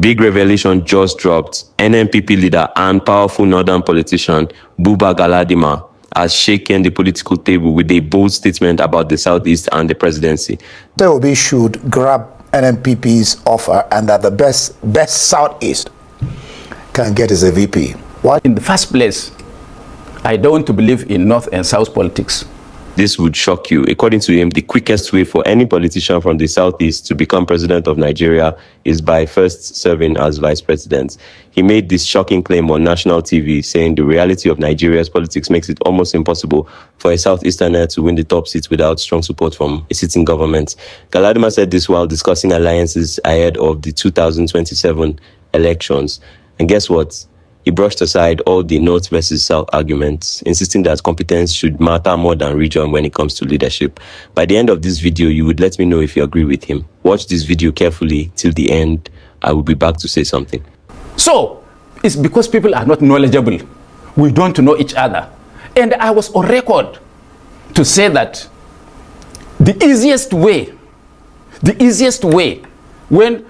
Big revelation just dropped. NNPP leader and powerful northern politician Buba Galadima has shaken the political table with a bold statement about the Southeast and the presidency. The Obi should grab NNPP's offer and that the best Southeast can get is a VP. Why? In the first place, I don't want to believe in North and South politics. This would shock you. According to him, the quickest way for any politician from the Southeast to become president of Nigeria is by first serving as vice president. He made this shocking claim on national TV, saying the reality of Nigeria's politics makes it almost impossible for a Southeasterner to win the top seat without strong support from a sitting government. Galadima said this while discussing alliances ahead of the 2027 elections. And guess what? He brushed aside all the North versus South arguments, insisting that competence should matter more than region when it comes to leadership. By the end of this video, you would let me know if you agree with him. Watch this video carefully till the end. I will be back to say something. So, it's because people are not knowledgeable. We don't know each other. And I was on record to say that the easiest way, when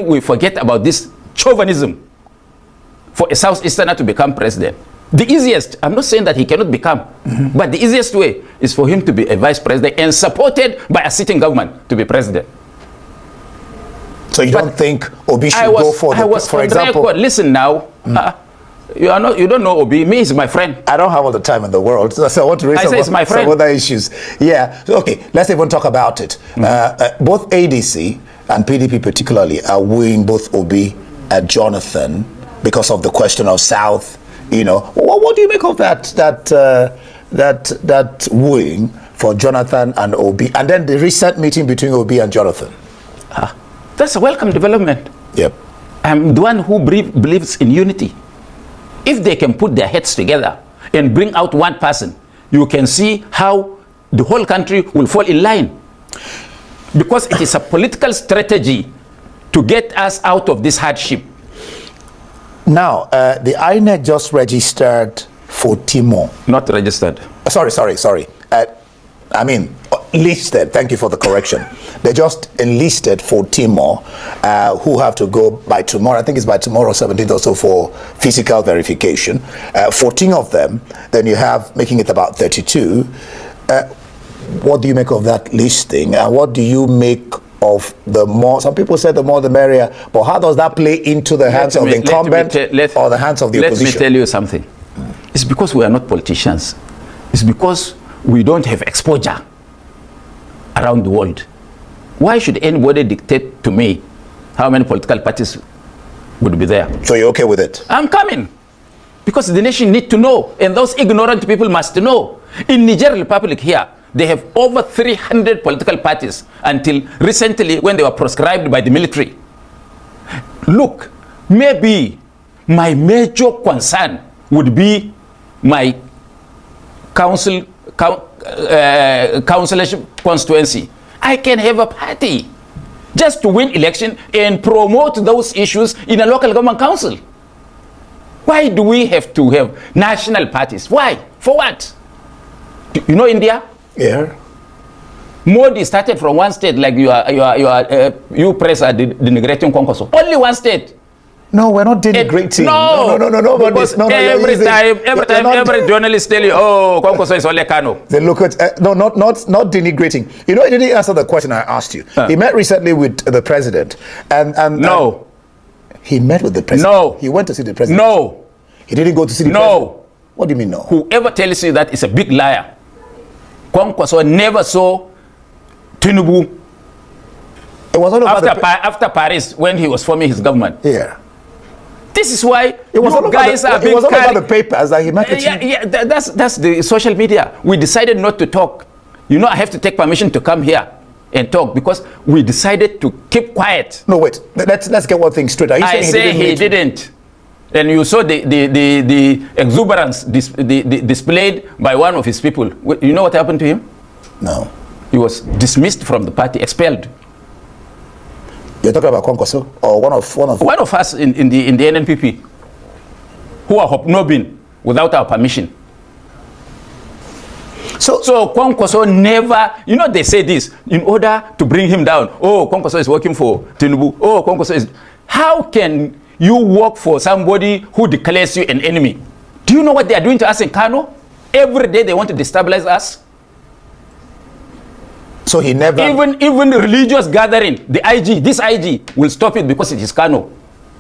we forget about this chauvinism, for a Southeasterner to become president, the easiest, I'm not saying that he cannot become, but the easiest way is for him to be a vice president and supported by a sitting government to be president. So you don't think Obi should go for the, for example? Record. Listen now, you don't know Obi. Me is my friend. I don't have all the time in the world, so I want to raise some other issues. Yeah, okay, let's even talk about it. Both ADC and PDP particularly are wooing both Obi and Jonathan because of the question of South, you know. What do you make of that wooing for Jonathan and Obi, and then the recent meeting between Obi and Jonathan? That's a welcome development. Yep. I'm the one who believes in unity. If they can put their heads together and bring out one person, you can see how the whole country will fall in line. Because it is a political strategy to get us out of this hardship. Now, the INEC just registered for Timor. Not registered. Sorry. I mean, listed. Thank you for the correction. They just enlisted for Timor, who have to go by tomorrow. I think it's by tomorrow, 17th or so, for physical verification. 14 of them. Then you have, making it about 32. What do you make of that listing? And what do you make of the more? Some people say the more the merrier, but how does that play into the hands of the incumbent or the hands of the opposition? Let me tell you something. It's because we are not politicians. It's because we don't have exposure around the world. Why should anybody dictate to me how many political parties would be there? So you're okay with it? I'm coming. Because the nation need to know, and those ignorant people must know. In Niger Republic here, they have over 300 political parties until recently when they were proscribed by the military. Look, maybe my major concern would be my councilorship constituency. I can have a party just to win election and promote those issues in a local government council. Why do we have to have national parties? Why? For what? You know India? Yeah. Modi started from one state, like you press are denigrating Kwankwaso. Only one state. No, we're not denigrating. No. Because every time, journalist tell you, oh, Kwankwaso is only Kano. They look at not denigrating. You know, he didn't answer the question I asked you. He met recently with the president, and no, he met with the president. No, he went to see the president. No, he didn't go to see the president. What do you mean no? Whoever tells you that is a big liar. Kwankwaso never saw Tinubu. It was all about after Paris when he was forming his government. Yeah. This is why it was all guys about it was all about the papers that he met with yeah, that's the social media. We decided not to talk. You know, I have to take permission to come here and talk because we decided to keep quiet. No, wait. Let's get one thing straight. Are you saying he didn't? And you saw the exuberance displayed by one of his people. You know what happened to him? No. He was dismissed from the party, expelled. You're talking about Kwankwaso or one of us in the NNPP who are hobnobbing without our permission. So Kwankwaso never, you know, they say this in order to bring him down. Oh, Kwankwaso is working for Tinubu. Oh, Kwankwaso is. How can you work for somebody who declares you an enemy? Do you know what they are doing to us in Kano? Every day they want to destabilize us. So he never... Even religious gathering, this IG will stop it because it is Kano.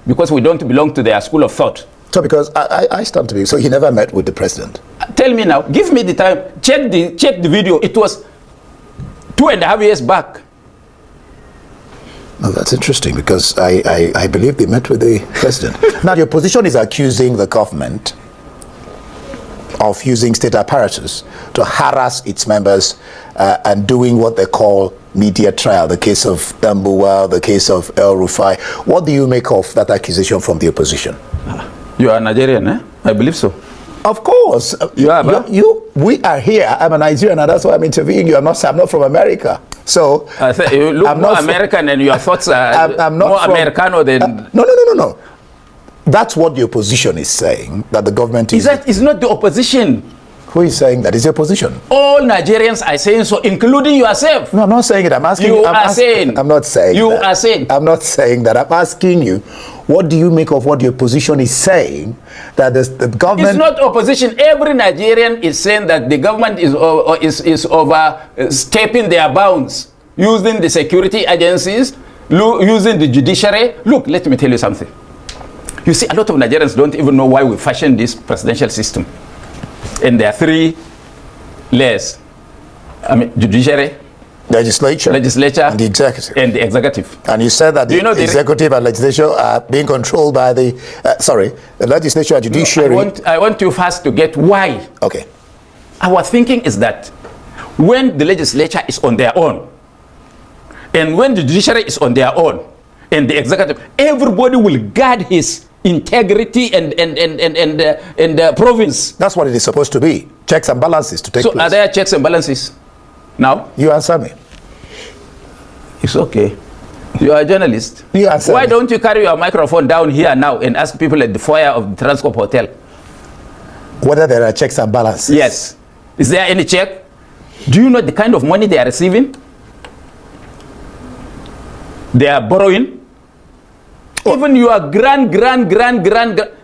Because we don't belong to their school of thought. So because I stand to be... So he never met with the president? Tell me now. Give me the time. Check the video. It was 2.5 years back. No, that's interesting because I believe they met with the president. Now, your position is accusing the government of using state apparatus to harass its members and doing what they call media trial, the case of Dambuwa, the case of El Rufai. What do you make of that accusation from the opposition? You are Nigerian, eh? I believe so. Of course. We are here. I'm a Nigerian, and that's why I'm interviewing you. I'm not from America. So you look more American, and your thoughts are more Americano than... No. That's what the opposition is saying, that the government is... It's not the opposition. Who is saying that? Is the opposition? All Nigerians are saying so, including yourself. No, I'm not saying it. I'm asking you. I'm not saying I'm not saying that. I'm asking you, what do you make of what the opposition is saying, that the government... It's not opposition. Every Nigerian is saying that the government is overstepping their bounds, using the security agencies, using the judiciary. Look, let me tell you something. You see, a lot of Nigerians don't even know why we fashioned this presidential system. And there are 3 layers. I mean, judiciary, legislature, and the executive. And you said that the executive and legislature are being controlled by the legislature and judiciary. I want you first to get why. Okay. Our thinking is that when the legislature is on their own, and when the judiciary is on their own, and the executive, everybody will guard his integrity and province. That's what it is supposed to be. Checks and balances to take place. So are there checks and balances? Now? You answer me. It's okay. You are a journalist. You answer Why me. don't you carry your microphone down here now and ask people at the foyer of the Transcorp Hotel? Whether there are checks and balances? Yes. Is there any check? Do you know the kind of money they are receiving? They are borrowing. Even your grand,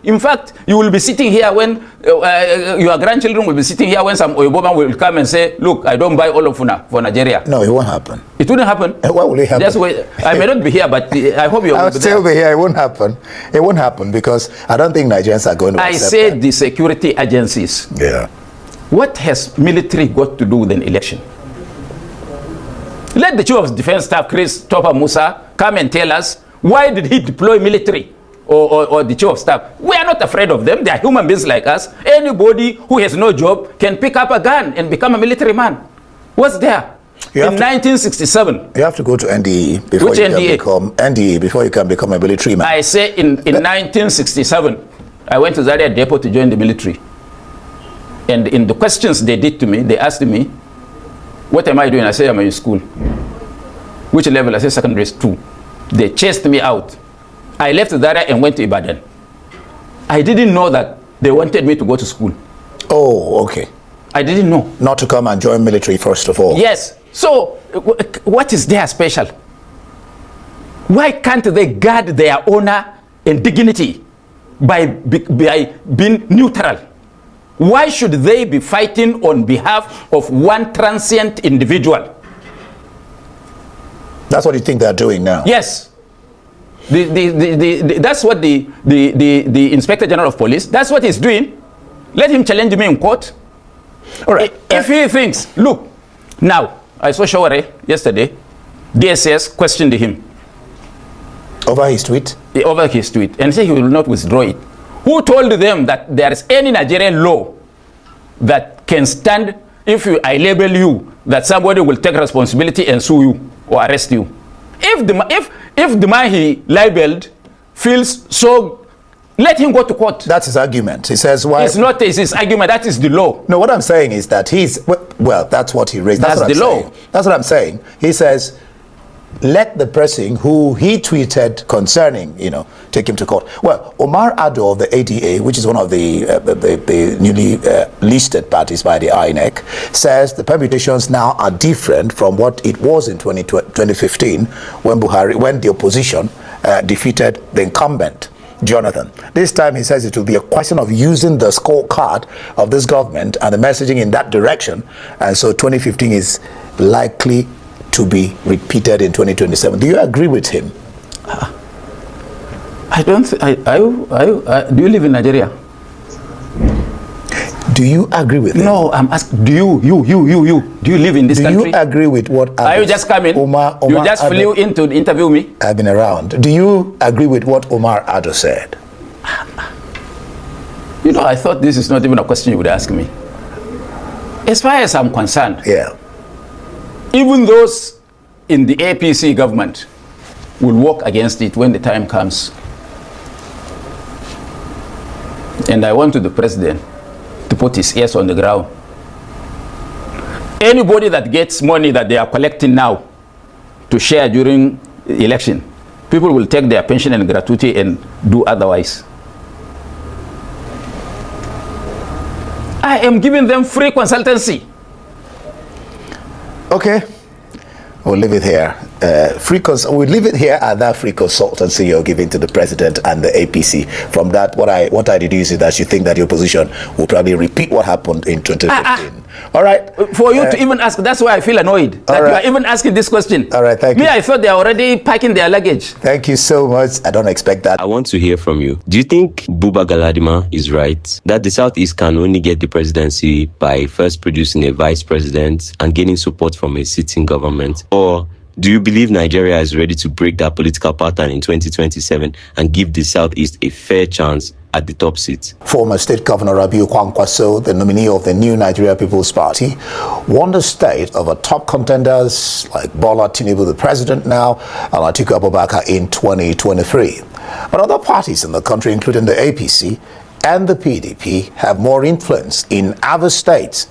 in fact, you will be sitting here when your grandchildren will be sitting here when some Oyoboman will come and say, look, I don't buy all of Funa for Nigeria. No, it won't happen. It wouldn't happen. Why will it happen? Just wait. I may not be here, but I hope you'll I'll still be here. It won't happen. It won't happen because I don't think Nigerians are going to accept said that. The security agencies. Yeah. What has military got to do with an election? Let the Chief of Defense Staff, Chris Topper Musa, come and tell us why did he deploy military or the Chief of Staff. We are not afraid of them. They are human beings like us. Anybody who has no job can pick up a gun and become a military man. What's there? In 1967. You have to go to NDE before you can become a military man. I say in 1967, I went to Zaria Depot to join the military. And in the questions they did to me, they asked me, what am I doing? I say, I'm in school. Which level? I say, secondary 2. They chased me out. I left Zaria and went to Ibadan. I didn't know that they wanted me to go to school. Oh, okay. I didn't know. Not to come and join military, first of all. Yes. So, what is there special? Why can't they guard their honor and dignity by being neutral? Why should they be fighting on behalf of one transient individual? That's what you think they're doing now? Yes. That's what the Inspector General of Police, that's what he's doing. Let him challenge me in court. All right. If he thinks, look, now, I saw Shaware yesterday, DSS questioned him. Over his tweet? Over his tweet, and said he will not withdraw it. Who told them that there is any Nigerian law that can stand if I label you, that somebody will take responsibility and sue you or arrest you? If the man he labeled feels so, let him go to court. That's his argument. He says why... It's not his argument, that is the law. No, what I'm saying is that well, that's what he raised. That's the law. That's what I'm saying. He says, let the person who he tweeted concerning, take him to court. Well, Omar Ado of the ADA, which is one of the newly listed parties by the INEC, says the permutations now are different from what it was in 2015 when the opposition defeated the incumbent, Jonathan. This time he says it will be a question of using the scorecard of this government and the messaging in that direction. And so 2015 is likely to be repeated in 2027. Do you agree with him? I don't. Do you live in Nigeria? Do you agree with him? No, I'm asking. Do you? Do you live in this country? Do you agree with what? Are you just coming? Omar you just flew in to interview me? I've been around. Do you agree with what Omar Ado said? You know, I thought this is not even a question you would ask me. As far as I'm concerned, Yeah. even those in the APC government will work against it when the time comes. And I want the president to put his ears on the ground. Anybody that gets money that they are collecting now to share during election, people will take their pension and gratuity and do otherwise. I am giving them free consultancy. Okay. We'll leave it here. We'll leave it here at that free consultancy you're giving to the president and the APC. From that, what I deduce is that you think that the opposition will probably repeat what happened in 2015. All right. For you to even ask, that's why I feel annoyed that you are even asking this question. All right, thank you. Me, I thought they are already packing their luggage. Thank you so much. I don't expect that. I want to hear from you. Do you think Buba Galadima is right that the Southeast can only get the presidency by first producing a vice president and gaining support from a sitting government? Or do you believe Nigeria is ready to break that political pattern in 2027 and give the Southeast a fair chance at the top seat? Former State Governor Rabiu Kwankwaso, the nominee of the New Nigeria People's Party, warned the state over top contenders like Bola Tinubu, the president now, and Atiku Abubakar in 2023. But other parties in the country, including the APC and the PDP, have more influence in other states.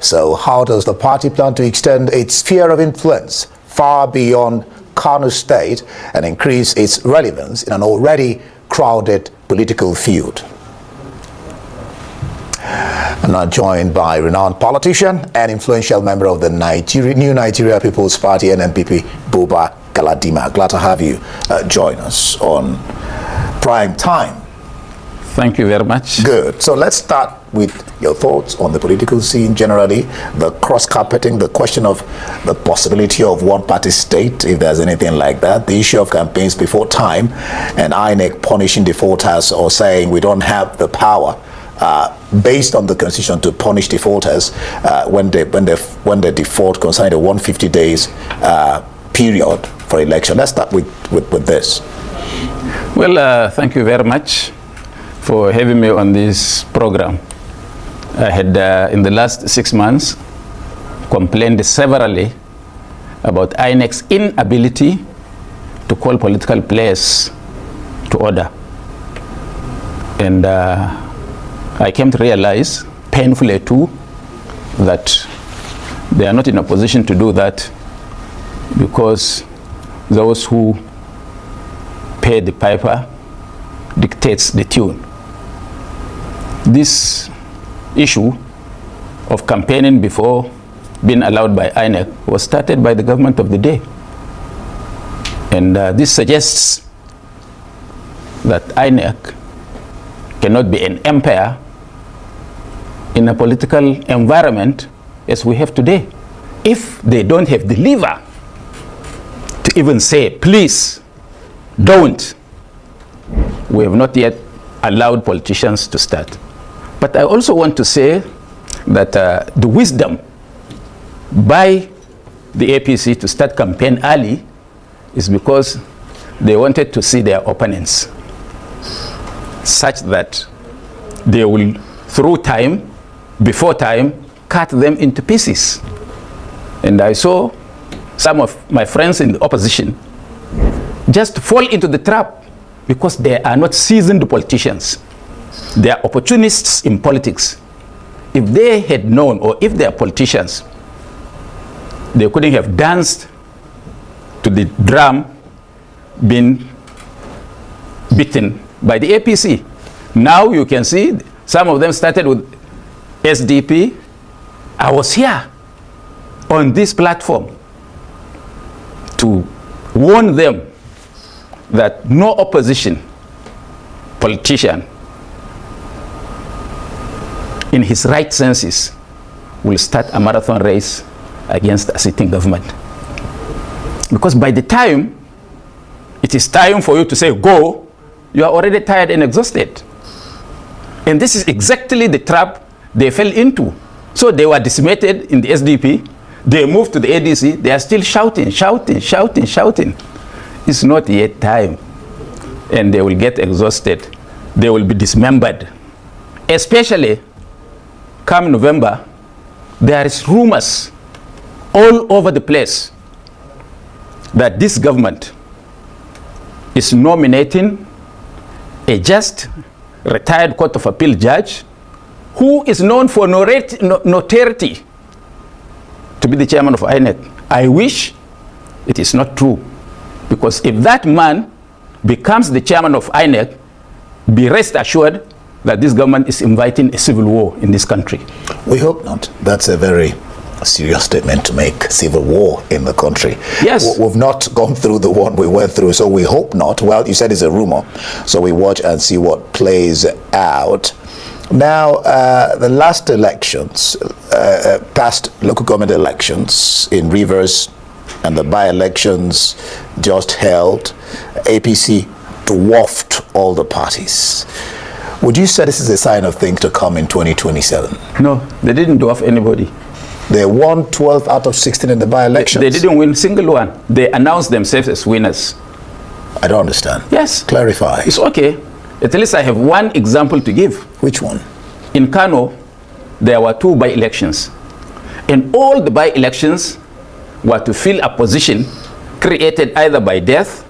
So how does the party plan to extend its sphere of influence far beyond Kano State and increase its relevance in an already crowded political field? I'm now joined by renowned politician and influential member of the New Nigeria People's Party, NNPP, Buba Galadima. Glad to have you join us on Prime Time. Thank you very much. Good. So let's start with your thoughts on the political scene generally, the cross-carpeting, the question of the possibility of one-party state, if there's anything like that, the issue of campaigns before time, and INEC punishing defaulters or saying we don't have the power based on the constitution to punish defaulters when they default concerning the 150 days period for election. Let's start with this. Well, thank you very much for having me on this program. I had, in the last 6 months, complained severally about INEC's inability to call political players to order. And I came to realize, painfully too, that they are not in a position to do that because those who pay the piper dictates the tune. This issue of campaigning before being allowed by INEC was started by the government of the day. And this suggests that INEC cannot be an empire in a political environment as we have today. If they don't have the lever to even say, please, don't, we have not yet allowed politicians to start. But I also want to say that the wisdom by the APC to start campaign early is because they wanted to see their opponents such that they will, through time, before time, cut them into pieces. And I saw some of my friends in the opposition just fall into the trap because they are not seasoned politicians. They are opportunists in politics. If they had known, or if they are politicians, they couldn't have danced to the drum being beaten by the APC. Now you can see some of them started with SDP. I was here on this platform to warn them that no opposition politician in his right senses will start a marathon race against a sitting government. Because by the time it is time for you to say go, you are already tired and exhausted. And this is exactly the trap they fell into. So they were decimated in the SDP. They moved to the ADC. They are still shouting. It's not yet time. And they will get exhausted. They will be dismembered. Especially come November, there is rumors all over the place that this government is nominating a just retired Court of Appeal judge who is known for notoriety to be the chairman of INEC. I wish it is not true, because if that man becomes the chairman of INEC, be rest assured that this government is inviting a civil war in this country. We hope not. That's a very serious statement to make, civil war in the country. Yes. We've not gone through the one we went through, so we hope not. Well, you said it's a rumor, so we watch and see what plays out. Now, the last elections, past local government elections in Rivers and the by-elections just held, APC dwarfed all the parties. Would you say this is a sign of things to come in 2027? No, they didn't dwarf anybody. They won 12 out of 16 in the by-elections. They didn't win a single one. They announced themselves as winners. I don't understand. Yes. Clarify. It's okay. At least I have one example to give. Which one? In Kano, there were 2 by-elections. And all the by-elections were to fill a position created either by death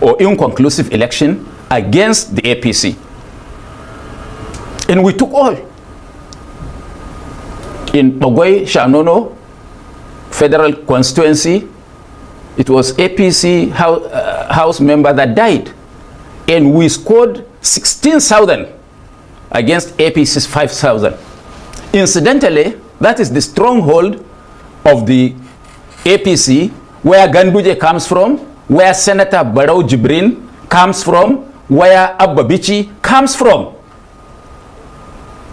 or inconclusive election against the APC. And we took all. In Ogoy Shanono Federal Constituency, it was APC House member that died. And we scored 16,000 against APC's 5,000. Incidentally, that is the stronghold of the APC, where Ganduje comes from, where Senator Barrow Jibrin comes from, where Abba Bichi comes from.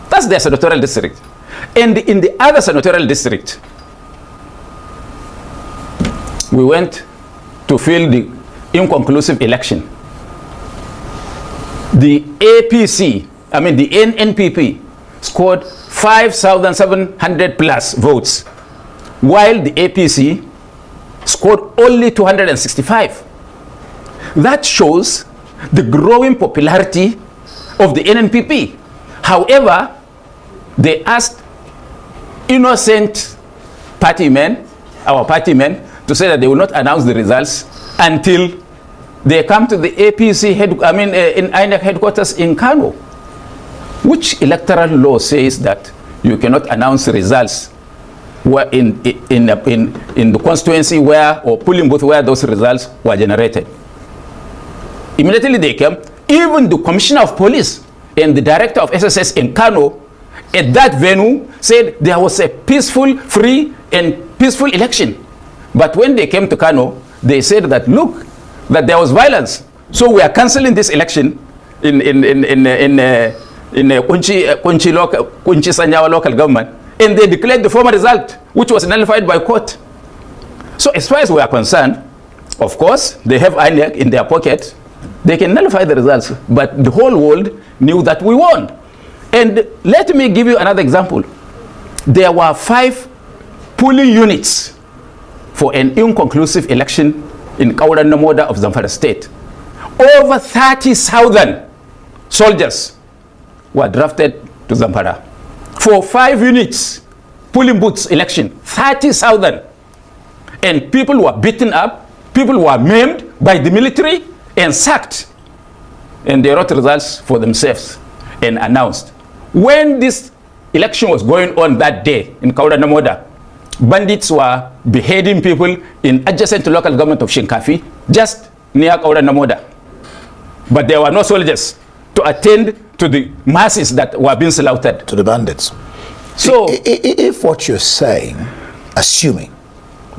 That's their senatorial district. And in the other senatorial district, we went to fill the inconclusive election. The APC, the NNPP, scored 5,700 plus votes, while the APC scored only 265. That shows the growing popularity of the NNPP. However, they asked innocent party men, our party men, to say that they will not announce the results until they come to the APC in INEC headquarters in Kano. Which electoral law says that you cannot announce results where in the constituency where, or polling booth where those results were generated? Immediately they came. Even the commissioner of police and the director of SSS in Kano at that venue said there was a peaceful, free and peaceful election. But when they came to Kano, they said that, look, that there was violence. So we are cancelling this election in Kunchi Sanyawa local government. And they declared the former result, which was nullified by court. So as far as we are concerned, of course, they have INEC in their pocket. They can nullify the results. But the whole world knew that we won. And let me give you another example. There were 5 polling units for an inconclusive election in Kaura Namoda of Zamfara State. Over 30,000 soldiers were drafted to Zamfara. For 5 units, polling booths election, 30,000. And people were beaten up, people were maimed by the military and sacked. And they wrote results for themselves and announced. When this election was going on that day in Kaura Namoda, bandits were beheading people in adjacent to local government of Shinkafi, just near Kaura Namoda. But there were no soldiers to attend to the masses that were being slaughtered. To the bandits. So if what you're saying, assuming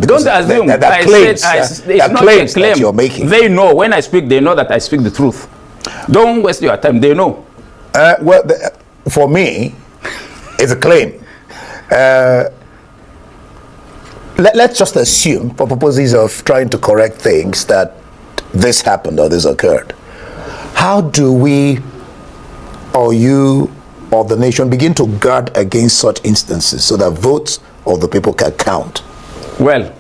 Because Don't assume. that claims, it's that not claims a claim. that you're making. They know. When I speak, they know that I speak the truth. Don't waste your time. They know. Well, for me, it's a claim. Let's just assume, for purposes of trying to correct things, that this happened or this occurred. How do we, or you, or the nation begin to guard against such instances so that votes of the people can count? Well,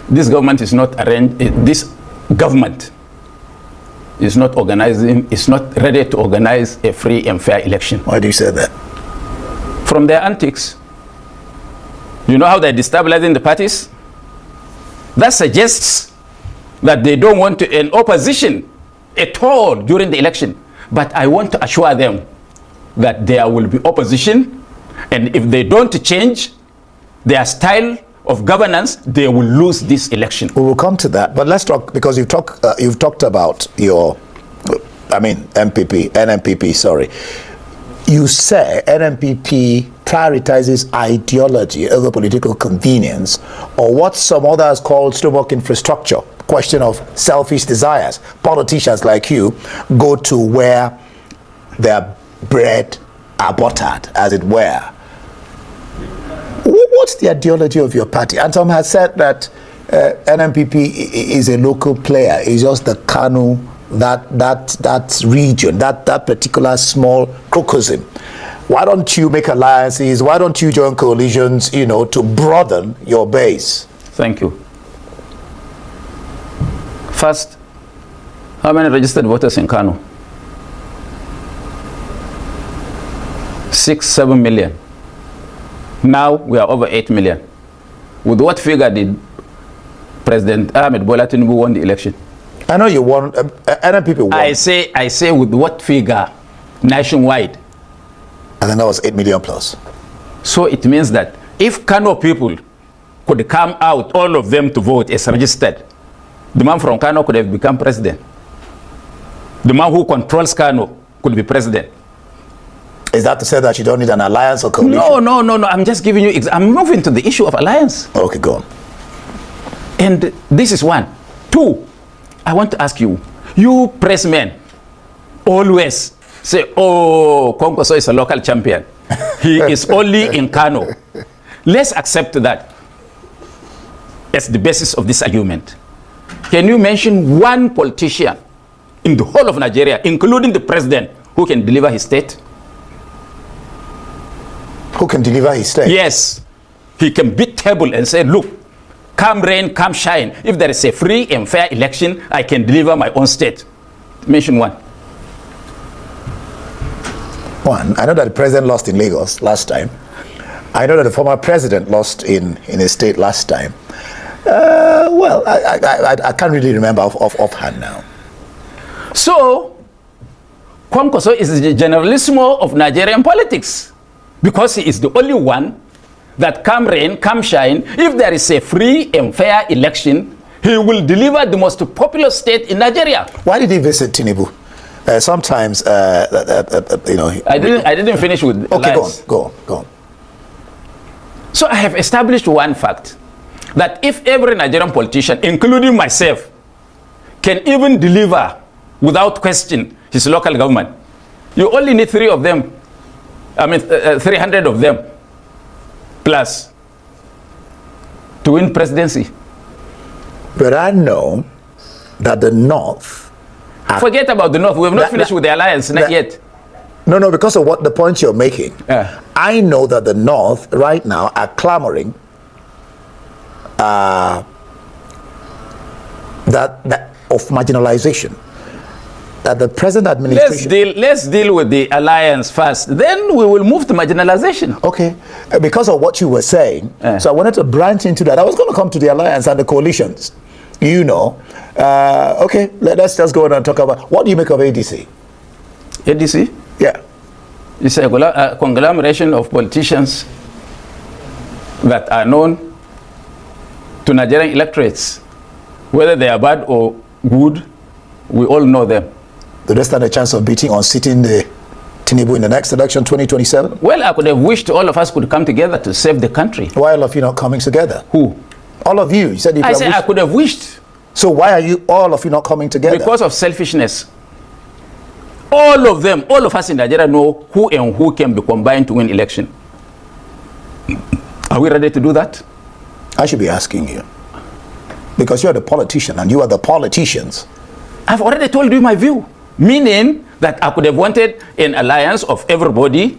this government is not arranged. This government is not organizing. Is not ready to organize a free and fair election. Why do you say that? From their antics. You know how they're destabilizing the parties? That suggests that they don't want to an opposition at all during the election. But I want to assure them that there will be opposition, and if they don't change their style of governance, they will lose this election. We will come to that, but let's talk, because you've talked about your, NNPP, sorry. You say NNPP prioritizes ideology over political convenience, or what some others call stomach infrastructure, question of selfish desires. Politicians like you go to where their bread are buttered, as it were. What's the ideology of your party? And some has said that NNPP is a local player. It's just the Kano, that region, that particular small crocosm. Why don't you make alliances? Why don't you join coalitions, to broaden your base? Thank you. First, how many registered voters in Kano? 6-7 million. Now we are over 8 million. With what figure did President Ahmed Bola Tinubu won the election? I know you won. NNPP won. I say with what figure nationwide? And then that was 8 million plus. So it means that if Kano people could come out, all of them to vote as registered, the man from Kano could have become president. The man who controls Kano could be president. Is that to say that you don't need an alliance or coalition? No. I'm just giving you, I'm moving to the issue of alliance. Okay, go on. And this is one. Two, I want to ask you, you pressmen always say, oh, Konkoso is a local champion. He is only in Kano. Let's accept that as the basis of this argument. Can you mention one politician in the whole of Nigeria, including the president, who can deliver his state? Who can deliver his state? Yes. He can beat table and say, look, come rain, come shine. If there is a free and fair election, I can deliver my own state. Mention one. One. I know that the president lost in Lagos last time. I know that the former president lost in his state last time. Well, I can't really remember offhand now. So, Kwankwaso is the generalissimo of Nigerian politics, because he is the only one that come rain, come shine, if there is a free and fair election, he will deliver the most populous state in Nigeria. Why did he visit Tinubu? Sometimes, I didn't finish with okay, lines. go on. So I have established one fact, that if every Nigerian politician, including myself, can even deliver without question his local government, you only need 3 of them. 300 of them plus to win presidency. But I know that the North... Forget about the North. We have not finished with the alliance, not yet. No, because of what the point you're making. I know that the North right now are clamoring that of marginalization. That the present administration... Let's deal with the alliance first. Then we will move to marginalization. Okay. Because of what you were saying, so I wanted to branch into that. I was going to come to the alliance and the coalitions. Okay, let's just go on and talk about... What do you make of ADC? ADC? Yeah. It's a conglomeration of politicians that are known to Nigerian electorates. Whether they are bad or good, we all know them. Do they stand a chance of beating or sitting the Tinubu in the next election, 2027? Well, I could have wished all of us could come together to save the country. Why all of you not coming together? Who? All of you. You said I said I could have wished. So why are you, all of you, not coming together? Because of selfishness. All of them, all of us in Nigeria know who and who can be combined to win election. Are we ready to do that? I should be asking you. Because you're the politician and you are the politicians. I've already told you my view. Meaning that I could have wanted an alliance of everybody,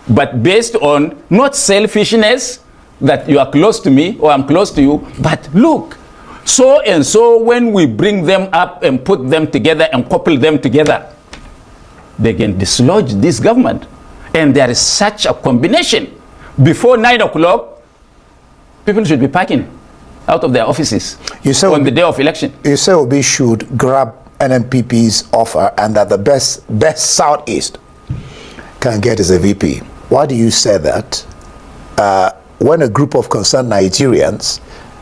but based on not selfishness, that you are close to me or I'm close to you, but look, so and so when we bring them up and put them together and couple them together, they can dislodge this government. And there is such a combination. Before 9 o'clock, people should be packing out of their offices on the day of election. You say Obi should grab NNPP's offer and that the best Southeast can get is a VP. Why do you say that? When a group of concerned Nigerians,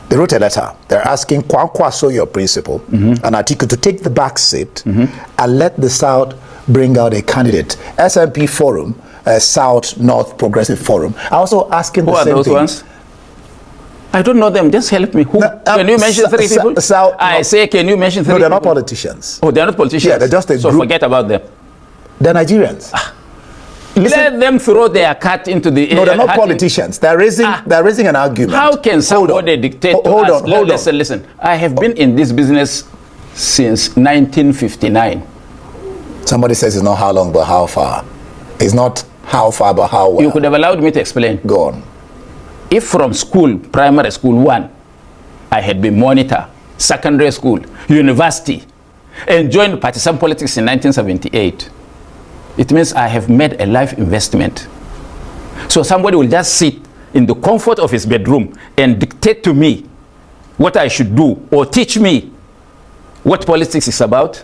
they wrote a letter, they're asking Kwankwaso, your principal, and Atiku to take the back seat and let the South bring out a candidate. SNP Forum, South North Progressive Forum, are also asking the same thing. Who are those ones? I don't know them. Just help me. Who? Can you mention three people? Can you mention three people? No, they're not politicians. Oh, they're not politicians? Yeah, they're just a group. So forget about them. They're Nigerians. Let them throw their cat into the... No, they're not politicians. They're raising an argument. How can somebody dictate to us? Listen. I have been in this business since 1959. Somebody says it's not how long, but how far. It's not how far, but how well. You could have allowed me to explain. Go on. If from school, primary school 1, I had been monitor, secondary school, university, and joined partisan politics in 1978, it means I have made a life investment. So somebody will just sit in the comfort of his bedroom and dictate to me what I should do or teach me what politics is about.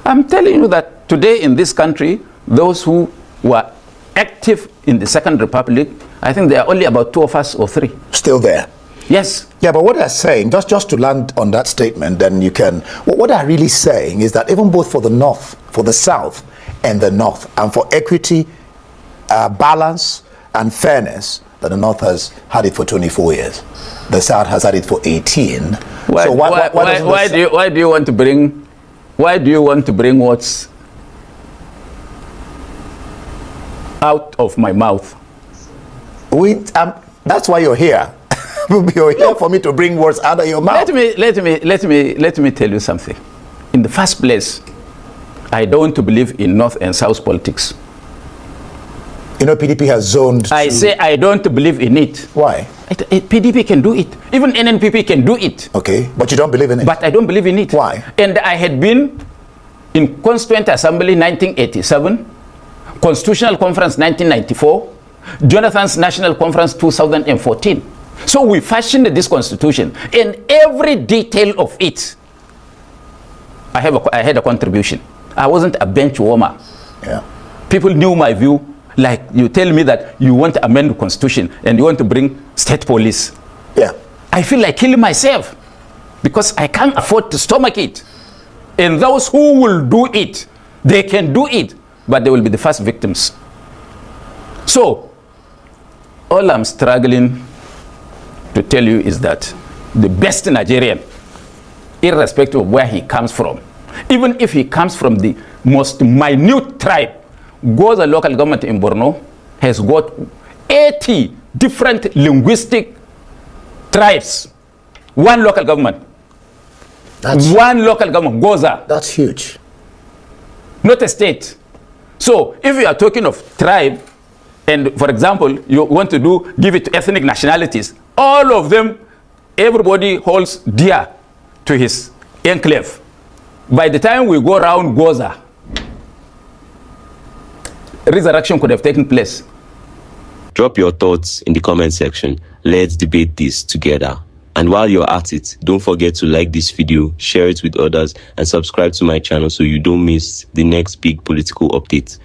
I'm telling you that today in this country, those who were active in the Second Republic, I think there are only about 2 of us or 3. Still there? Yes. Yeah, but what they're saying, just to land on that statement, then you can, what they're really saying is that even both for the North, for the South and the North, and for equity, balance and fairness, that the North has had it for 24 years. The South has had it for 18. Why do you want to bring what's out of my mouth? That's why you're here. You're here for me to bring words out of your mouth. Let me tell you something. In the first place, I don't believe in North and South politics. You know, PDP has zoned. I say I don't believe in it. Why? PDP can do it. Even NNPP can do it. Okay, but you don't believe in it. But I don't believe in it. Why? And I had been in Constituent Assembly 1987, Constitutional Conference 1994, Jonathan's National Conference 2014. So we fashioned this constitution, and every detail of it, I had a contribution. I wasn't a bench warmer. Yeah. People knew my view. Like you tell me that you want to amend the constitution and you want to bring state police. Yeah. I feel like killing myself because I can't afford to stomach it. And those who will do it, they can do it, but they will be the first victims. So, all I'm struggling to tell you is that the best Nigerian, irrespective of where he comes from, even if he comes from the most minute tribe, Goza local government in Borno has got 80 different linguistic tribes. One local government. One local government, Goza. That's huge. Not a state. So if you are talking of tribe, and for example, you want to give it to ethnic nationalities, all of them, everybody holds dear to his enclave. By the time we go around Goza, resurrection could have taken place. Drop your thoughts in the comment section. Let's debate this together. And while you're at it, don't forget to like this video, share it with others, and subscribe to my channel so you don't miss the next big political update.